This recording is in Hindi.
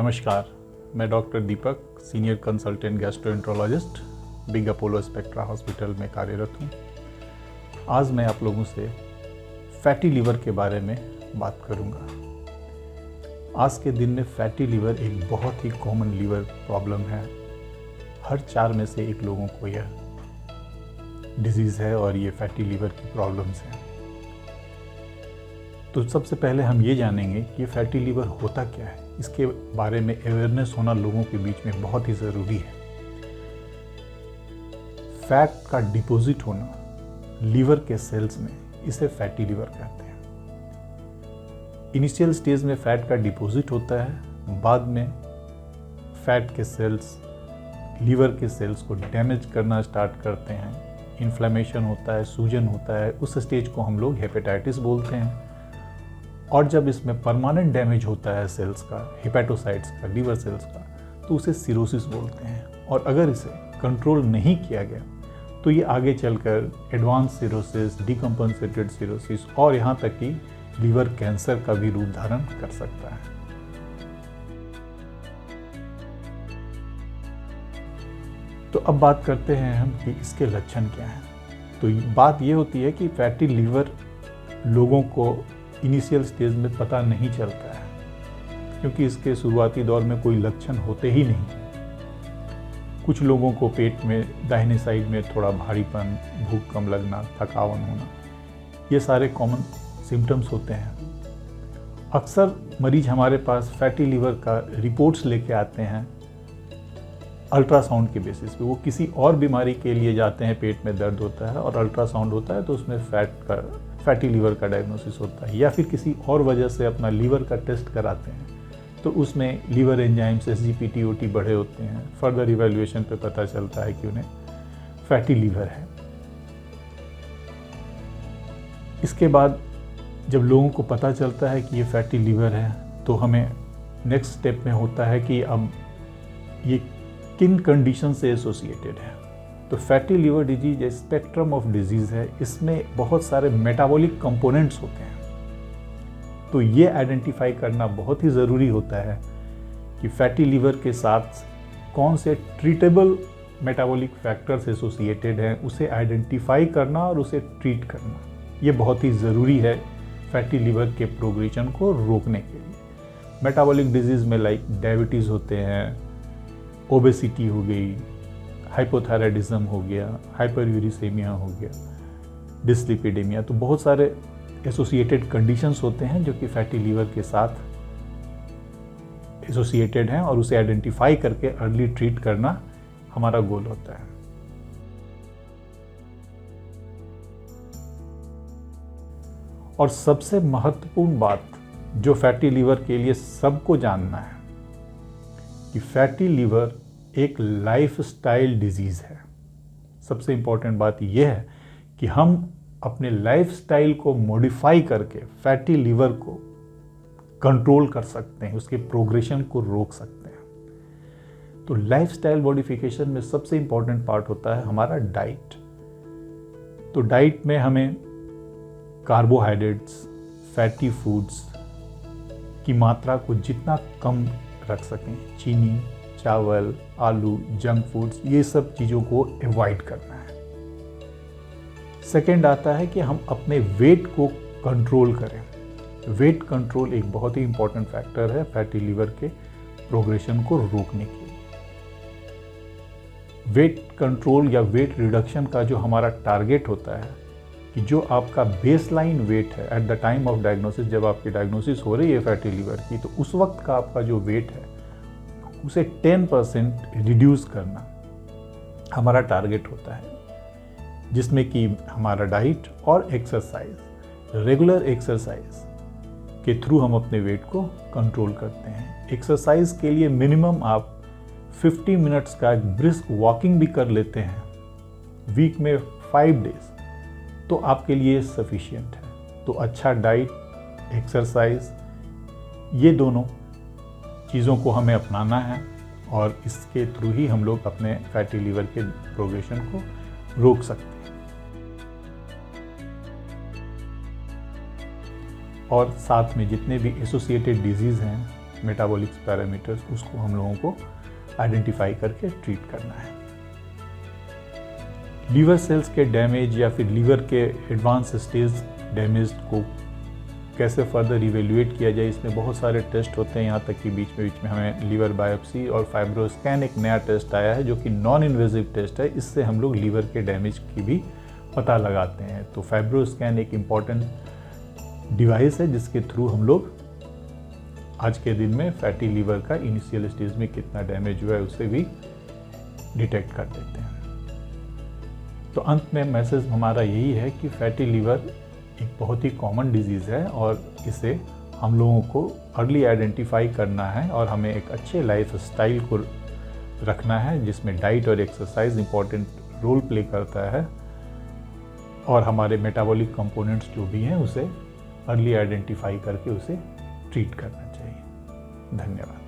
नमस्कार, मैं doctor Deepak, senior consultant gastroenterologist, big Apollo Spectra hospital में कार्यरत हूँ। आज मैं आप लोगों से फैटी लीवर के बारे में बात करूँगा। आज के दिन में फैटी लीवर एक बहुत ही कॉमन लीवर प्रॉब्लम है। हर 4 में से 1 लोगों को यह डिजीज़ है और ये फैटी लीवर की प्रॉब्लम्स हैं। तो सबसे पहले हम ये जानेंगे कि ये फैटी लीवर होता क्या है। इसके बारे में अवेयरनेस होना लोगों के बीच में बहुत ही ज़रूरी है। फैट का डिपॉजिट होना लीवर के सेल्स में, इसे फैटी लीवर कहते हैं। इनिशियल स्टेज में फैट का डिपॉजिट होता है, बाद में फैट के सेल्स लीवर के सेल्स को डैमेज करना स्टार्ट करते हैं। इन्फ्लेमेशन होता है, सूजन होता है। उस स्टेज को हम लोग हेपेटाइटिस बोलते हैं। और जब इसमें परमानेंट डैमेज होता है सेल्स का, हेपेटोसाइट्स का, लीवर सेल्स का, तो उसे सिरोसिस बोलते हैं। और अगर इसे कंट्रोल नहीं किया गया तो ये आगे चलकर एडवांस सिरोसिस, डिकम्पनसेटेड सिरोसिस और यहाँ तक कि लीवर कैंसर का भी रूप धारण कर सकता है। तो अब बात करते हैं हम कि इसके लक्षण क्या हैं। तो बात ये होती है कि फैटी लीवर लोगों को इनिशियल स्टेज में पता नहीं चलता है, क्योंकि इसके शुरुआती दौर में कोई लक्षण होते ही नहीं। कुछ लोगों को पेट में दाहिने साइड में थोड़ा भारीपन, भूख कम लगना, थकावन होना, ये सारे कॉमन सिम्टम्स होते हैं। अक्सर मरीज हमारे पास फैटी लीवर का रिपोर्ट्स लेके आते हैं अल्ट्रासाउंड के बेसिस पे। वो किसी और बीमारी के लिए जाते हैं, पेट में दर्द होता है और अल्ट्रासाउंड होता है तो उसमें फैटी लीवर का डायग्नोसिस होता है। या फिर किसी और वजह से अपना लीवर का टेस्ट कराते हैं तो उसमें लीवर एंजाइम्स SGPT-OT बढ़े होते हैं। फर्दर इवैल्यूएशन पे पता चलता है कि उन्हें फैटी लीवर है। इसके बाद जब लोगों को पता चलता है कि ये फैटी लीवर है तो हमें नेक्स्ट स्टेप में होता है कि अब ये किन कंडीशन से एसोसिएटेड है। तो फैटी लीवर डिजीज एक स्पेक्ट्रम ऑफ डिजीज है। इसमें बहुत सारे मेटाबॉलिक कंपोनेंट्स होते हैं। तो ये आइडेंटिफाई करना बहुत ही ज़रूरी होता है कि फैटी लीवर के साथ कौन से ट्रीटेबल मेटाबॉलिक फैक्टर्स एसोसिएटेड हैं, उसे आइडेंटिफाई करना और उसे ट्रीट करना, ये बहुत ही ज़रूरी है फैटी लीवर के प्रोग्रेशन को रोकने के लिए। मेटाबॉलिक डिजीज़ में लाइक डायबिटीज़ होते हैं, ओबेसिटी हो गई, हाइपोथायराइडिज्म हो गया, हाइपरयूरिसेमिया हो गया, डिस्लिपिडेमिया। तो बहुत सारे एसोसिएटेड कंडीशंस होते हैं जो कि फैटी लीवर के साथ एसोसिएटेड हैं और उसे आइडेंटिफाई करके अर्ली ट्रीट करना हमारा गोल होता है। और सबसे महत्वपूर्ण बात जो फैटी लीवर के लिए सबको जानना है कि फैटी लीवर एक लाइफस्टाइल डिजीज़ है। सबसे इम्पॉर्टेंट बात यह है कि हम अपने लाइफस्टाइल को मॉडिफाई करके फैटी लीवर को कंट्रोल कर सकते हैं, उसके प्रोग्रेशन को रोक सकते हैं। तो लाइफस्टाइल मॉडिफिकेशन में सबसे इम्पॉर्टेंट पार्ट होता है हमारा डाइट। तो डाइट में हमें कार्बोहाइड्रेट्स, फैटी फूड्स की मात्रा को जितना कम रख सकें, चीनी, चावल, आलू, जंक फूड्स, ये सब चीज़ों को अवॉइड करना है। सेकेंड आता है कि हम अपने वेट को कंट्रोल करें। वेट कंट्रोल एक बहुत ही इंपॉर्टेंट फैक्टर है फैटी लीवर के प्रोग्रेशन को रोकने के लिए। वेट कंट्रोल या वेट रिडक्शन का जो हमारा टारगेट होता है कि जो आपका बेसलाइन वेट है at the time of diagnosis, जब आपकी डायग्नोसिस हो रही है फैटी लीवर की, तो उस वक्त का आपका जो वेट है उसे 10% रिड्यूस करना हमारा टारगेट होता है, जिसमें कि हमारा डाइट और एक्सरसाइज, रेगुलर एक्सरसाइज के थ्रू हम अपने वेट को कंट्रोल करते हैं। एक्सरसाइज के लिए मिनिमम आप 50 मिनट्स का एक ब्रिस्क वॉकिंग भी कर लेते हैं वीक में 5 डेज, तो आपके लिए सफिशिएंट है। तो अच्छा डाइट, एक्सरसाइज, ये दोनों चीज़ों को हमें अपनाना है और इसके थ्रू ही हम लोग अपने फैटी लीवर के प्रोग्रेशन को रोक सकते हैं। और साथ में जितने भी एसोसिएटेड डिजीज़ हैं मेटाबॉलिक पैरामीटर्स, उसको हम लोगों को आइडेंटिफाई करके ट्रीट करना है। लीवर सेल्स के डैमेज या फिर लीवर के एडवांस स्टेज डैमेज को कैसे फर्दर इवेल्युएट किया जाए, इसमें बहुत सारे टेस्ट होते हैं। यहाँ तक कि बीच में हमें लीवर बायोप्सी और फाइब्रोस्कैन एक नया टेस्ट आया है जो कि नॉन इन्वेजिव टेस्ट है। इससे हम लोग लीवर के डैमेज की भी पता लगाते हैं। तो फाइब्रोस्कैन एक इम्पॉर्टेंट डिवाइस है जिसके थ्रू हम लोग आज के दिन में फैटी लीवर का इनिशियल स्टेज में कितना डैमेज हुआ है उसे भी डिटेक्ट कर देते हैं। तो अंत में मैसेज हमारा यही है कि फैटी लीवर एक बहुत ही कॉमन डिजीज़ है और इसे हम लोगों को अर्ली आइडेंटिफाई करना है और हमें एक अच्छे लाइफ स्टाइल को रखना है जिसमें डाइट और एक्सरसाइज इंपॉर्टेंट रोल प्ले करता है और हमारे मेटाबॉलिक कंपोनेंट्स जो भी हैं उसे अर्ली आइडेंटिफाई करके उसे ट्रीट करना चाहिए। धन्यवाद।